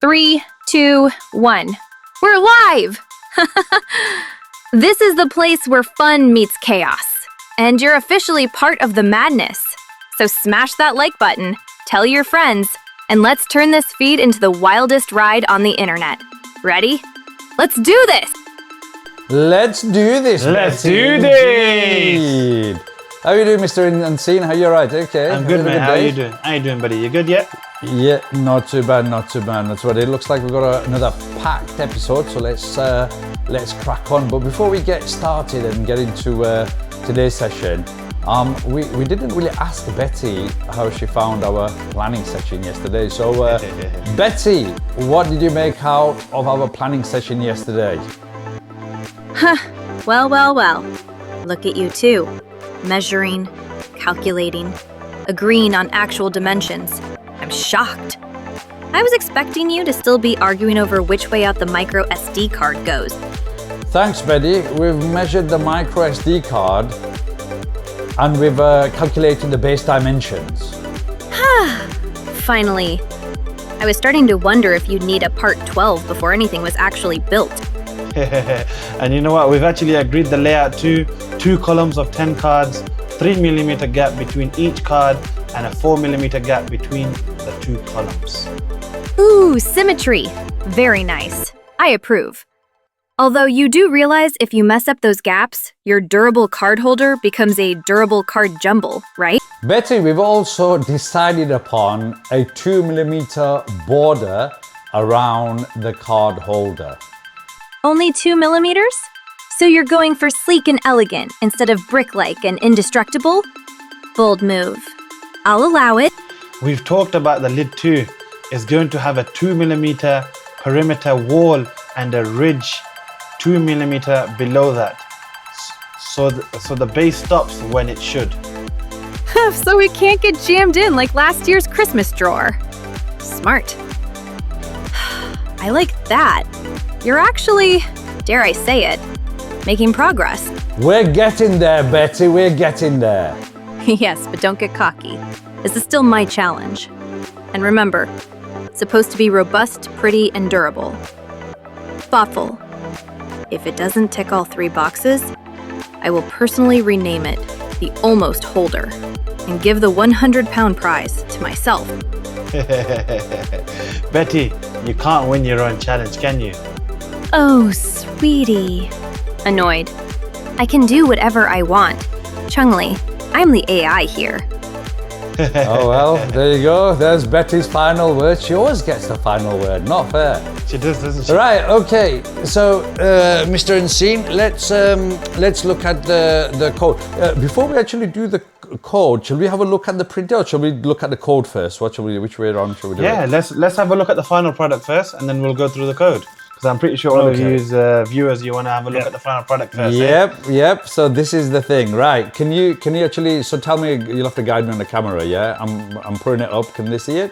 3, 2, 1. We're live! This is the place where fun meets chaos. And you're officially part of the madness. So smash that like button, tell your friends, and let's turn this feed into the wildest ride on the internet. Ready? Let's do this! Let's do this. Let's do this. How you doing, Mr. Unseen? How you alright? Okay. I'm good, man. How you doing? How you doing, buddy? You good yet? Yeah, not too bad, not too bad. That's what it looks like. We've got another packed episode, so let's crack on. But before we get started and get into today's session, we didn't really ask Betty how she found our planning session yesterday. So, Betty, what did you make out of our planning session yesterday? Well. Look at you two. Measuring, calculating, agreeing on actual dimensions. I'm shocked. I was expecting you to still be arguing over which way out the micro SD card goes. Thanks, Betty. We've measured the micro SD card and we've calculated the base dimensions. Finally. I was starting to wonder if you'd need a part 12 before anything was actually built. And you know what? We've actually agreed the layout to 2 columns of 10 cards, 3mm gap between each card, and a 4mm gap between the 2 columns. Ooh, symmetry. Very nice. I approve. Although you do realize if you mess up those gaps, your durable card holder becomes a durable card jumble, right? Betty, we've also decided upon a 2mm border around the card holder. Only 2 millimeters? So you're going for sleek and elegant instead of brick-like and indestructible? Bold move. I'll allow it. We've talked about the lid too. It's going to have a 2mm perimeter wall and a ridge 2mm below that. So the base stops when it should. So it can't get jammed in like last year's Christmas drawer. Smart. I like that. You're actually, dare I say it, making progress. We're getting there, Betty, we're getting there. Yes, but don't get cocky. This is still my challenge. And remember, it's supposed to be robust, pretty, and durable. Thoughtful. If it doesn't tick all 3 boxes, I will personally rename it the Almost Holder and give the 100-pound prize to myself. Betty, you can't win your own challenge, can you? Oh, sweetie. Annoyed. I can do whatever I want. Chungli, I'm the AI here. Oh well, there you go. There's Betty's final word. She always gets the final word. Not fair. She does, doesn't she? Right. Okay. So, Mr. Unseen, let's look at the code. Before we actually do the code, shall we have a look at the printout? Shall we look at the code first? Which way around shall we do it? Yeah, let's have a look at the final product first, and then we'll go through the code. Because I'm pretty sure all of you as viewers, you want to have a look at the final product first. Yep. So this is the thing, right? Can you actually? So tell me, you'll have to guide me on the camera, yeah? I'm putting it up. Can they see it?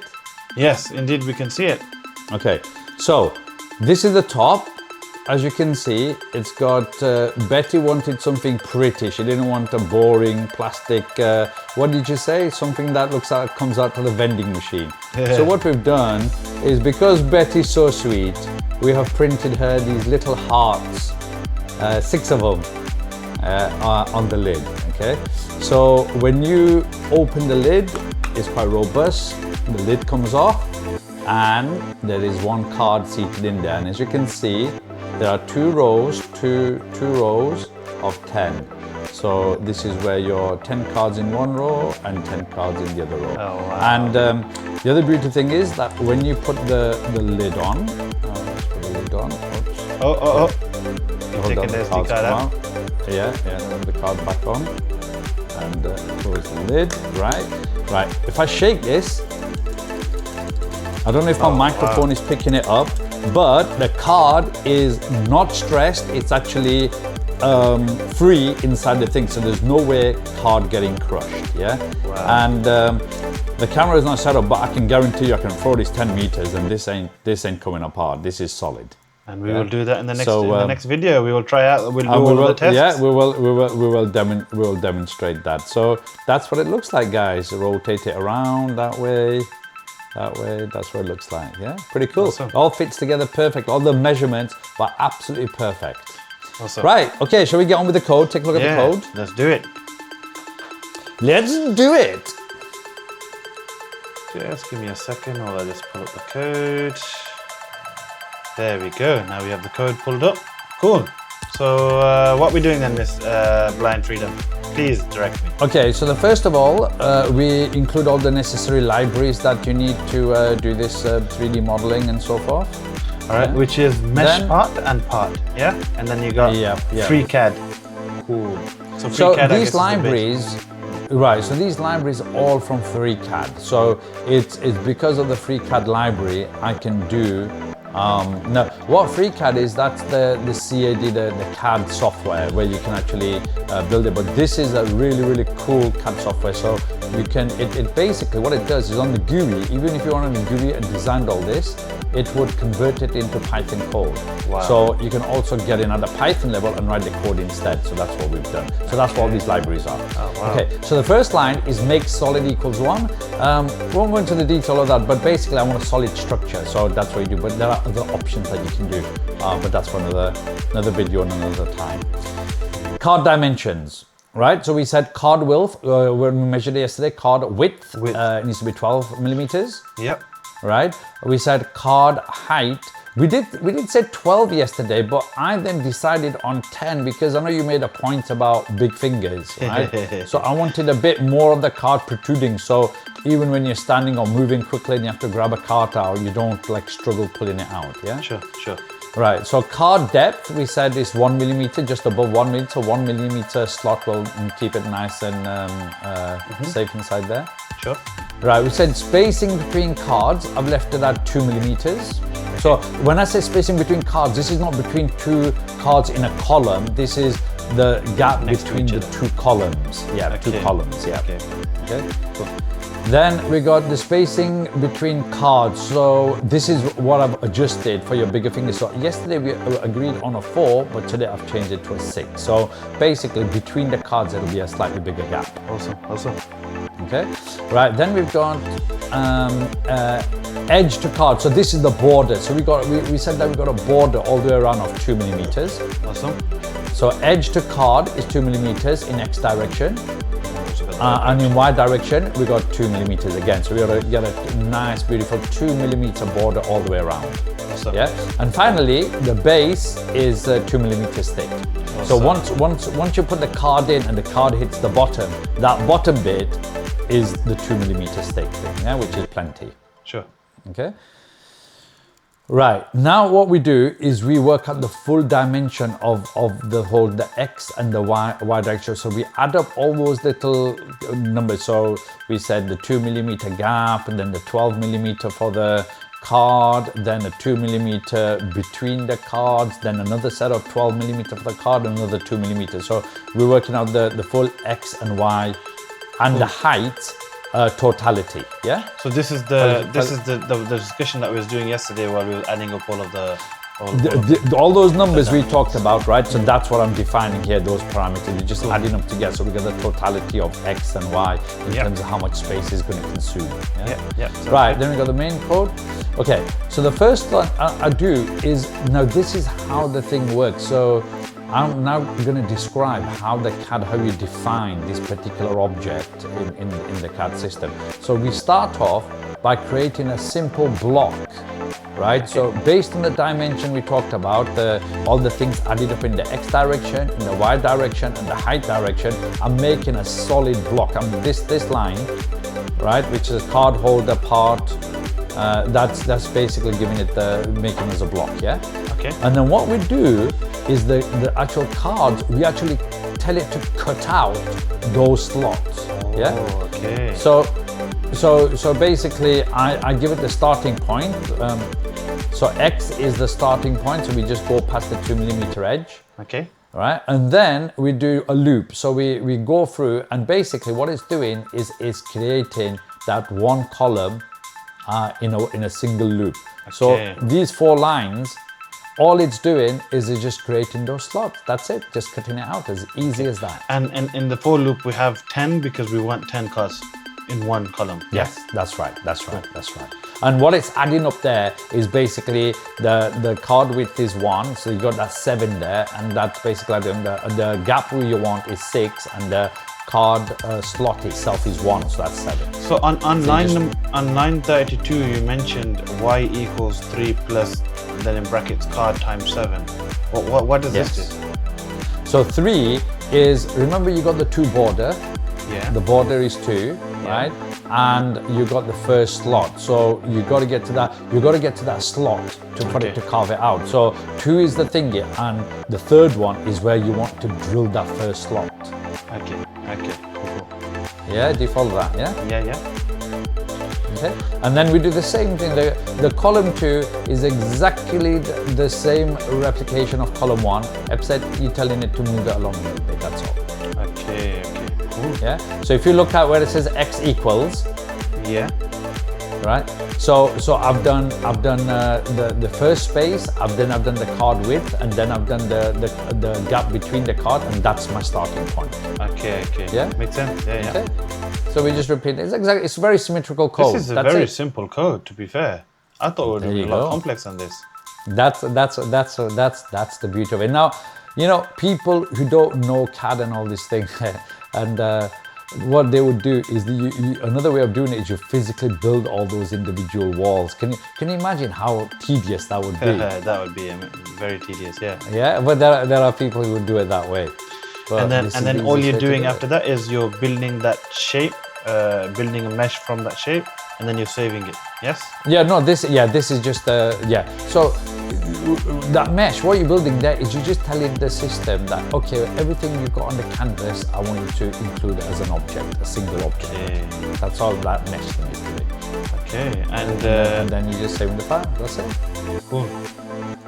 Yes, indeed, we can see it. Okay. So this is the top. As you can see, it's got. Betty wanted something pretty. She didn't want a boring plastic. What did you say? Something that comes out to the vending machine. So what we've done is, because Betty's so sweet, we have printed her these little hearts, 6 of them, on the lid. Okay. So when you open the lid, it's quite robust. The lid comes off, and there is 1 card seated in there. And as you can see, there are 2 rows of 10. So this is where your 10 cards in 1 row and 10 cards in the other row. Oh, wow. And the other beautiful thing is that when you put the lid on, let's put the lid on. Oops. Oh. You're taking the SD card out. Yeah, the card back on. And close the lid, right. If I shake this, I don't know if my microphone is picking it up, but the card is not stressed. It's actually free inside the thing, so there's no way card getting crushed. Yeah. Wow. And the camera is not set up, but I can guarantee you I can throw this 10 meters and this ain't coming apart. This is solid. And we will do that in the next video. We will try out. We'll do all the tests. Yeah, we will demonstrate that. So that's what it looks like, guys. Rotate it around that way. That way, that's what it looks like. Yeah, pretty cool. Awesome. All fits together perfect. All the measurements were absolutely perfect. Awesome. Right, okay, shall we get on with the code? Take a look at the code. Let's do it. Let's do it. Just give me a second while I just pull up the code. There we go. Now we have the code pulled up. Cool. So what are we doing then, Miss Blind Freedom? Please direct me. Okay, so first of all, we include all the necessary libraries that you need to do this 3D modeling and so forth. All right, which is mesh part and part, yeah? And then you got FreeCAD. Cool. So FreeCAD, these libraries, right, so these libraries are all from FreeCAD. So it's because of the FreeCAD library, I can do now, what FreeCAD is, that's the CAD, the CAD software where you can actually build it. But this is a really cool CAD software. So you can, it basically, what it does is on the GUI, even if you want on the GUI and designed all this, it would convert it into Python code. Wow. So you can also get in at the Python level and write the code instead. So that's what we've done. So that's what all these libraries are. Oh, wow. Okay, so the first line is make solid equals 1. Won't go into the detail of that, but basically I want a solid structure. So that's what you do. But there are other options that you can do. But that's for another video and another time. Card dimensions. Right, so we said card width, when we measured it yesterday, card width. It needs to be 12 millimeters. Yep. Right, we said card height. We did say 12 yesterday, but I then decided on 10 because I know you made a point about big fingers, right? So I wanted a bit more of the card protruding, so even when you're standing or moving quickly and you have to grab a card out, you don't like struggle pulling it out, yeah? Sure. Right, so card depth, we said is 1 millimeter, just above 1 millimeter. So 1 millimeter slot will keep it nice and safe inside there. Sure. Right, we said spacing between cards, I've left it at 2 millimeters. So when I say spacing between cards, this is not between two cards in a column, this is the gap between the two columns. Yeah, okay. 2 columns, yeah. Okay, cool. Then we got the spacing between cards. So this is what I've adjusted for your bigger fingers. So yesterday we agreed on a 4, but today I've changed it to a 6. So basically between the cards, it'll be a slightly bigger gap. Awesome. Okay, right, then we've got edge to card. So this is the border. So we said that we got a border all the way around of 2 millimeters. Awesome. So edge to card is 2 millimeters in X direction. And in Y direction, we got 2 millimeters again. So we got a nice, beautiful 2 millimeter border all the way around. Awesome. Yeah. And finally, the base is 2 millimeters thick. Awesome. So once you put the card in and the card hits the bottom, that bottom bit is the 2 millimeters thick thing, yeah, which is plenty. Sure. Okay. Right, now what we do is we work out the full dimension of the X and the Y direction. So we add up all those little numbers. So we said the 2 millimeter gap, and then the 12 millimeter for the card, then a 2 millimeter between the cards, then another set of 12 millimeter for the card, another 2 millimeters. So we're working out the full X and Y and the height totality, yeah. So this is the discussion that we was doing yesterday while we were adding up all of all those numbers we talked about, right? So that's what I'm defining here, those parameters. You're just adding them together, so we get the totality of X and Y in terms of how much space is going to consume. Yeah. Right, then we got the main code. Okay, so the first one I do is, now this is how the thing works. So I'm now going to describe how you define this particular object in the CAD system. So we start off by creating a simple block, right? So based on the dimension we talked about, all the things added up in the X direction, in the Y direction, and the height direction, I'm making a solid block. This line, right, which is a card holder part, that's basically giving it making as a block, yeah? Okay. And then what we do is the actual cards, we actually tell it to cut out those slots, yeah? Okay. So basically I give it the starting point. So X is the starting point, so we just go past the 2 millimeter edge. Okay. All right, and then we do a loop. So we go through, and basically what it's doing is creating that one column in a single loop. Okay. So these 4 lines, all it's doing is it's just creating those slots. That's it, just cutting it out, as easy as that. And in the for loop we have 10 because we want 10 cards in one column. Yes, that's right. And what it's adding up there is basically the card width is 1, so you got that 7 there, and that's basically the gap you want is 6, and the card slot itself is 1, so that's 7. So on line 32, you mentioned y equals 3 plus, and then in brackets card times 7. What does this do? So 3 is, remember you got the 2 border. Yeah. The border is 2, right? And you got the first slot. So you got to get to that. You got to get to that slot to put it, to carve it out. So 2 is the thingy, and the third one is where you want to drill that first slot. Okay. Cool. Yeah, do you follow that? Yeah. Yeah. Okay. And then we do the same thing. The column 2 is exactly the same replication of column 1, except you're telling it to move it along a little bit. That's all. Okay. Cool. Yeah. So if you look at where it says x equals, Yeah. right? So I've done the first space. I've done the card width, and then I've done the gap between the card, and that's my starting point. Okay. Yeah? Makes sense. Yeah. Okay. So we just repeat. It's very symmetrical code. This is a That's very it. simple code, to be fair. I thought it would There be a you lot go. complex on this. That's the beauty of it. Now, you know, people who don't know CAD and all this thing, and what they would do is another way of doing it is you physically build all those individual walls. Can you imagine how tedious that would be? That would be very tedious. Yeah. Yeah, but there are people who would do it that way. But And this is then the all easiest you're way to doing do it. after that is you're building that shape, building a mesh from that shape, and then you're saving it. Yes. Yeah, no, this is just So that mesh, what you're building there is you're just telling the system that, okay, everything you've got on the canvas, I want you to include it as an object, a single object. Okay. That's all that mesh thing is doing. Okay. And then you just save the file. That's it. cool.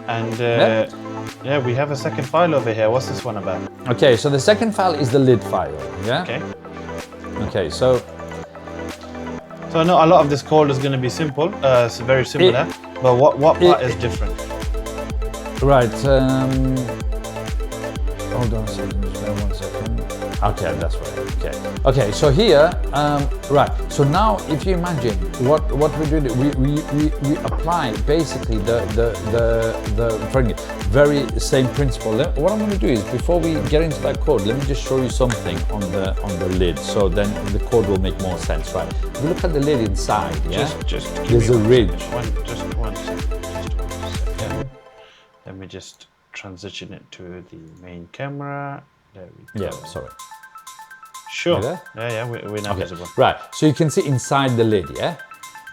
And Yeah. we have a second file over here. What's this one about? Okay, so the second file is the lid file. Yeah. Okay. Okay, so So I know a lot of this code is going to be simple. It's very similar. But what part is different? right. Hold on a second. Just wait 1 second. Okay, that's right. Okay. So here, right. So now, if you imagine what we do, we apply basically the very same principle. What I'm going to do is, before we get into that code, let me just show you something on the lid. So then the code will make more sense, right? If you look at the lid inside, yeah, Just give there's me a ridge. Just one second. Let me just transition it to the main camera. There we go. Yeah, sorry. Sure. You there? Yeah, we're now visible. Right, so you can see inside the lid, yeah?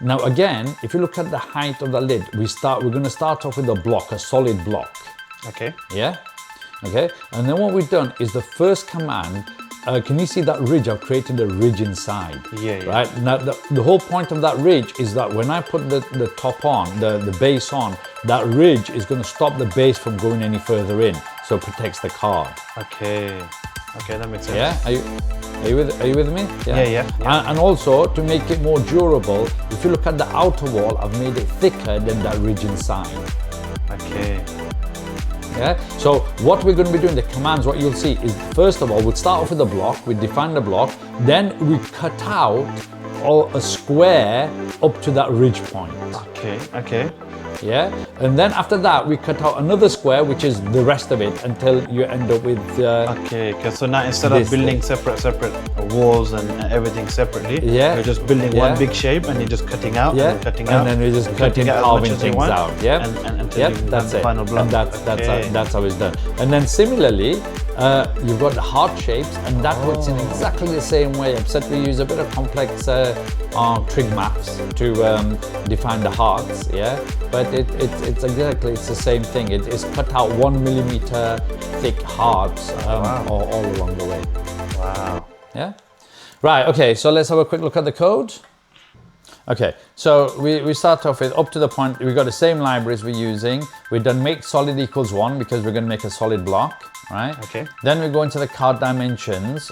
Now again, if you look at the height of the lid, we're gonna start off with a block, a solid block, Okay. yeah? Okay, and then what we've done is the first command, can you see that ridge? I've created a ridge inside. Yeah. Right, now the whole point of that ridge is that when I put the top on, the base on, that ridge is gonna stop the base from going any further in, so it protects the card. Okay, that makes sense. Yeah, are you with me? Yeah. And also, to make it more durable, if you look at the outer wall, I've made it thicker than that ridge inside. Okay. Yeah. So what we're going to be doing, the commands, what you'll see is, first of all, we'll start off with a block. We define the block, then we cut out a square up to that ridge point. Okay. Yeah, and then after that we cut out another square, which is the rest of it, until you end up with Okay, so now instead of this building separate walls and everything separately, Yeah. you're just building Yeah. one big shape and you're just cutting out yeah, and cutting out. and then we're just and cutting, out as carving much as you things want, out. Yeah, and until yep, you have that's the it. final block. And Okay. that's how it's done. And then similarly, you've got the heart shapes, and that works in exactly the same way, except we use a bit of complex trig maths to define the hearts. Yeah, but it's exactly the same thing. It's cut out 1 millimeter thick hearts all along the way. Wow. Yeah. Right. Okay. So let's have a quick look at the code. Okay. So we start off with, up to the point we've got the same libraries we're using. We've done make solid equals 1 because we're going to make a solid block, right? Okay. Then we go into the card dimensions.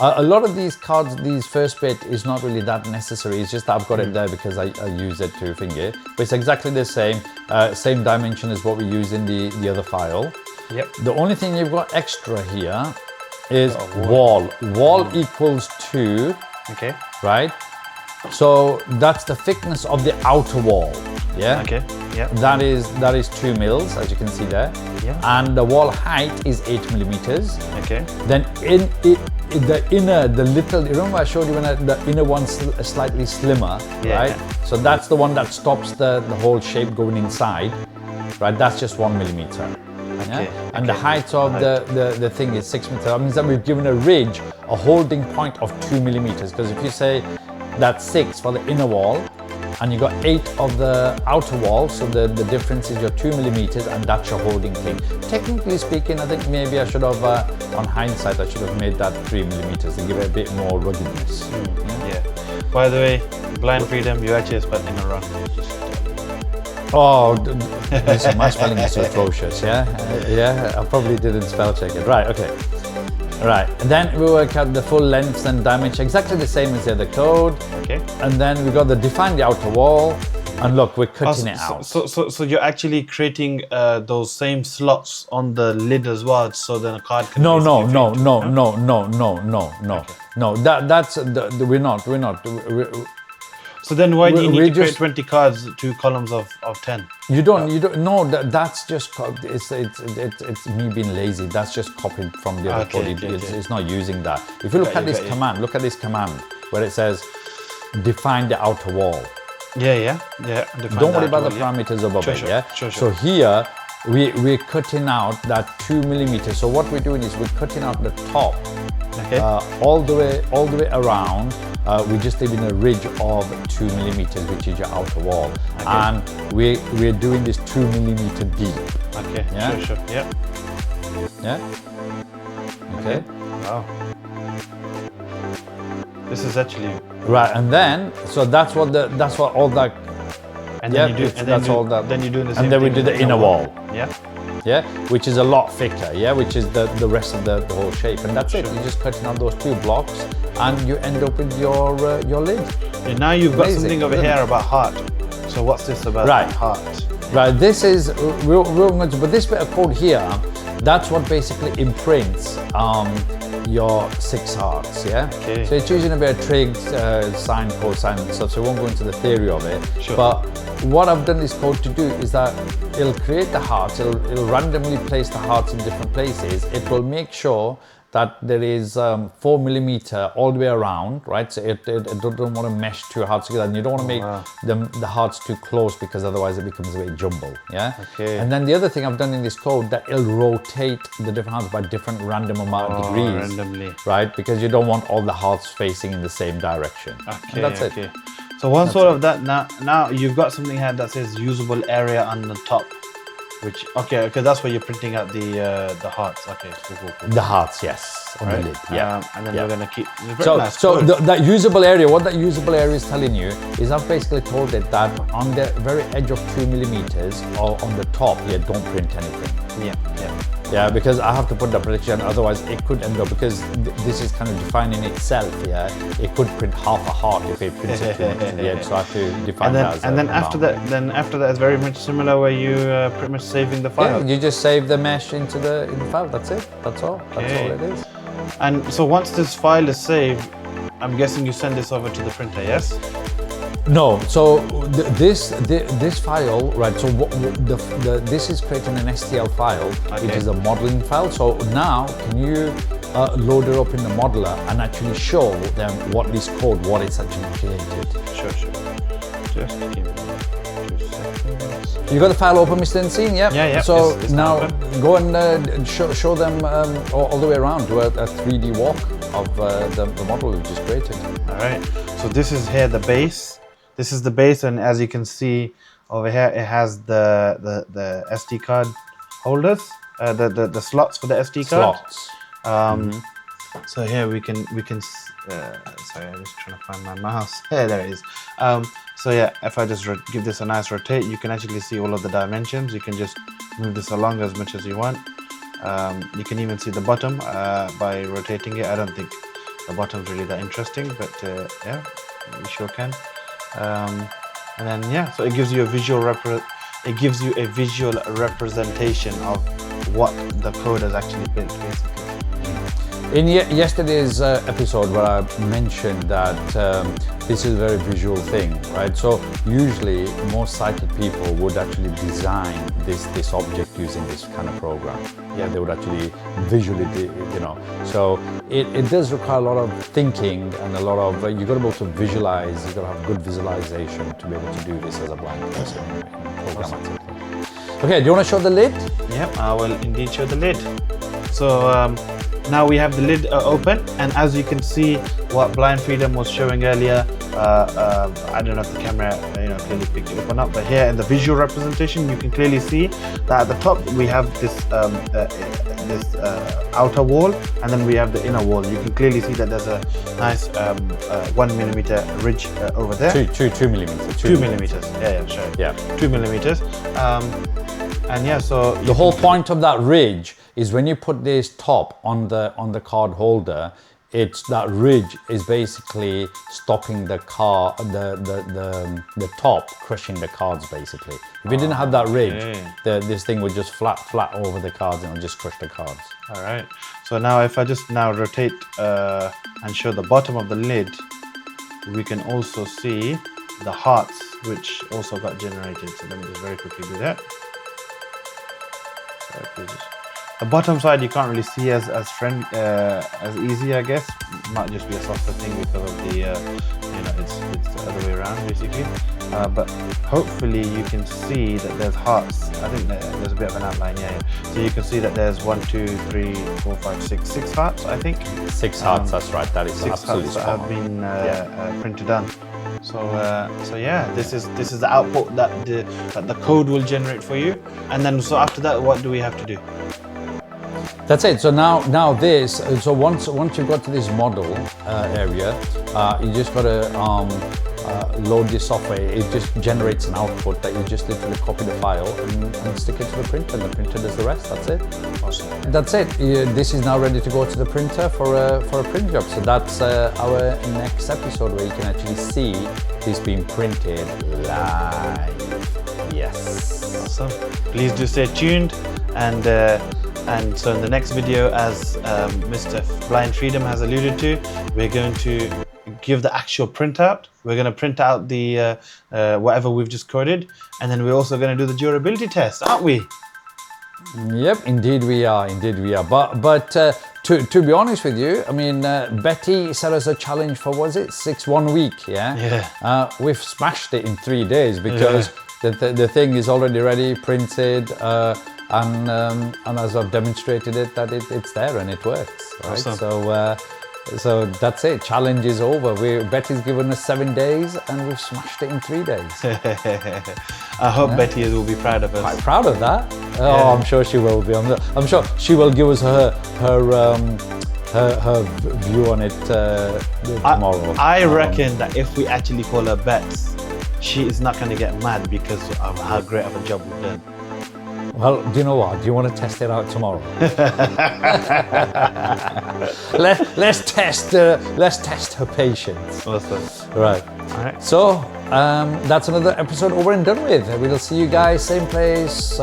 A lot of these cards, these first bit is not really that necessary. It's just that I've got it there because I use it to finger. But it's exactly the same. Same dimension as what we use in the other file. Yep. The only thing you've got extra here is wall. Wall equals 2. Okay. right? So that's the thickness of the outer wall, yeah? Okay. Yeah. That is 2 mils, as you can see there. Yeah. And the wall height is 8 millimeters. Okay. Then the inner, the little, remember I showed you when the inner one's slightly slimmer, Yeah, right? yeah. So that's the one that stops the whole shape going inside, right? That's just 1 millimeter. Okay, Yeah? And the okay. height of the thing is 6 meters. That means that we've given a ridge a holding point of 2 millimeters. Because if you say that's 6 for the inner wall, and you got 8 of the outer wall, so the difference is your 2 millimeters, and that's your holding thing. Technically speaking, I think maybe I should have, on hindsight, I should have made that 3 millimeters to give it a bit more ruggedness. Yeah. By the way, blind freedom, you actually spelled in wrong. Oh, listen, my spelling is so atrocious, yeah? Yeah, I probably didn't spell check it. Right, okay. Right, and then we work out the full lengths and dimension, exactly the same as the other code. Okay. And then we got the define the outer wall, and look, we're cutting it out. So you're actually creating those same slots on the lid as well, so then a card can. No. That's we're not. So then why do you we need to create just- 20 cards, 2 columns of 10? You don't. No, that's just it's me being lazy. That's just copied from the other Okay, code. okay, It's, okay. it's not using that. If you look at this got you. command, look at this command where it says define the outer wall. Yeah. Don't worry about the parameters above Sure, it. sure, Yeah. sure. So here we're cutting out that 2 millimeters. So what we're doing is we're cutting out the top. Okay. All the way around, we're just leaving a ridge of 2 millimeters, which is your outer wall, and we're doing this 2 millimeter deep. Okay. Yeah. Sure. Yeah. Yeah. Okay. Wow. This is actually. Right, and then so that's what all that. And Yeah, then you do. it's- And that's then all that. Then you do the same And then we thing do with the inner wall. Yeah. Yeah, which is a lot thicker. Yeah, which is the rest of the whole shape, and that's it. You're just cutting out those 2 blocks, and you end up with your lid. And now you've got Amazing, something over isn't here it? about heart. So what's this about? Right. Heart. Right, this is, we're going to, but this bit of code here, that's what basically imprints your 6 hearts, yeah? Okay. So it's using a bit of trig, sine, cosine and stuff, so we won't go into the theory of it. Sure. But what I've done this code to do is that it'll create the hearts, it'll randomly place the hearts in different places. It will make sure that there is 4 millimeter all the way around, right? So it don't want to mesh 2 hearts together, and you don't want to make wow. the hearts too close, because otherwise it becomes a bit jumbled, yeah? Okay. And then the other thing I've done in this code, that it'll rotate the different hearts by different random amount of degrees. Randomly. Right? Because you don't want all the hearts facing in the same direction. Okay. And that's okay. it. So one sort of that now you've got something here that says usable area on the top, which okay, that's where you're printing out the hearts. Okay. Cool. The hearts, yes, on the lid. Yeah. And then yeah. we're gonna keep. Very So, nice so code. that usable area, what that usable area is telling you is I've basically told it that on the very edge of 2 millimeters or on the top, don't print anything. Yeah. Yeah, because I have to put the protection, otherwise it could end up, because this is kind of defining itself, yeah, it could print half a heart if it prints it too much to the edge, so I have to define that as And then after that, it's very much similar where you pretty much saving the file. Yeah, you just save the mesh into the file, that's it, that's all it is. And so once this file is saved, I'm guessing you send this over to the printer, yes? No, so this file, right? So this is creating an STL file, which Okay. is a modeling file. So now, can you load it up in the modeler and actually show them what it's actually created? Sure. Just give me 2 seconds. You got the file open, Mr. Nseen? Yeah. Yeah. So It's now open. go and show them all the way around. Do a 3D walk of the model you just created. All right. So this is here the base. This is the base, and as you can see over here, it has the SD card holders, the slots for the SD card. Slots. So here we can. Sorry, I'm just trying to find my mouse. There it is. So yeah, if I just give this a nice rotate, you can actually see all of the dimensions. You can just move this along as much as you want. You can even see the bottom by rotating it. I don't think the bottom's really that interesting, but yeah, you sure can. And then yeah, so it gives you a visual representation of what the code has actually built, basically. In yesterday's episode where I mentioned that this is a very visual thing, right? So usually most sighted people would actually design this object using this kind of program. Yeah, they would actually visually, So it does require a lot of thinking and a lot of, you've got to be able to visualize, you've got to have good visualization to be able to do this as a blind person programmatically. Okay, do you want to show the lid? Yep, I will indeed show the lid. So now we have the lid open, and as you can see, what Blind Freedom was showing earlier, I don't know if the camera clearly picked it up or not, but here in the visual representation you can clearly see that at the top we have this outer wall, and then we have the inner wall. You can clearly see that there's a nice 1 millimeter ridge over there. 2 millimeters. 2 millimeters. Yeah, sure. Yeah. 2 millimeters. And yeah, so the whole point of that ridge is when you put this top on the card holder, it's that ridge is basically stopping the top crushing the cards basically. If you didn't have that ridge, this thing would just flat over the cards and it would just crush the cards. All right. So now if I just rotate and show the bottom of the lid, we can also see the hearts which also got generated. So let me just very quickly do that. The bottom side you can't really see as easy, I guess. It might just be a softer thing because of the it's the other way around basically. But hopefully you can see that there's hearts. I think there's a bit of an outline, yeah. So you can see that there's 1, 2, 3, 4, 5, 6 hearts, I think. 6 hearts, that's right. That is 6 absolutely hearts that have been printed on. So yeah, this is the output that the code will generate for you. And then so after that, what do we have to do? That's it. So now this. So once you've got to this model area, you just got to load this software. It just generates an output that you just literally copy the file and stick it to the printer, and the printer does the rest. That's it. Awesome. That's it. This is now ready to go to the printer for a print job. So that's our next episode where you can actually see this being printed live. Yes. Awesome. Please do stay tuned, and so in the next video, as Mr. Blind Freedom has alluded to, we're going to give the actual printout. We're going to print out the whatever we've just coded, and then we're also going to do the durability test, aren't we? Yep, indeed we are. But to be honest with you, I mean, Betty set us a challenge for, was it 1 week? Yeah. Yeah. We've smashed it in 3 days because the thing is already ready, printed, and as I've demonstrated it, that it's there and it works. Right. Awesome. So that's it. Challenge is over. Betty's given us 7 days, and we've smashed it in 3 days. I hope Betty will be proud of us. Quite proud of that. Oh, I'm sure she will be. I'm sure she will give us her view on it tomorrow. I reckon that if we actually call her Bets, she is not going to get mad because of how great of a job we've done. Well, do you know what? Do you want to test it out tomorrow? let's test her patience. Awesome. Right. All right. So that's another episode over and done with. We'll see you guys same place,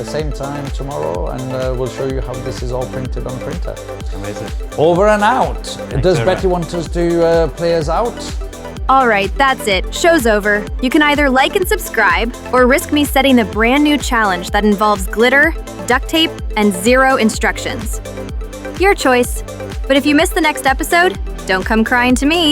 same time tomorrow, and we'll show you how this is all printed on printer. Amazing. Over and out. Does very Betty want us to play us out? All right, that's it. Show's over. You can either like and subscribe, or risk me setting the brand new challenge that involves glitter, duct tape, and 0 instructions. Your choice. But if you miss the next episode, don't come crying to me.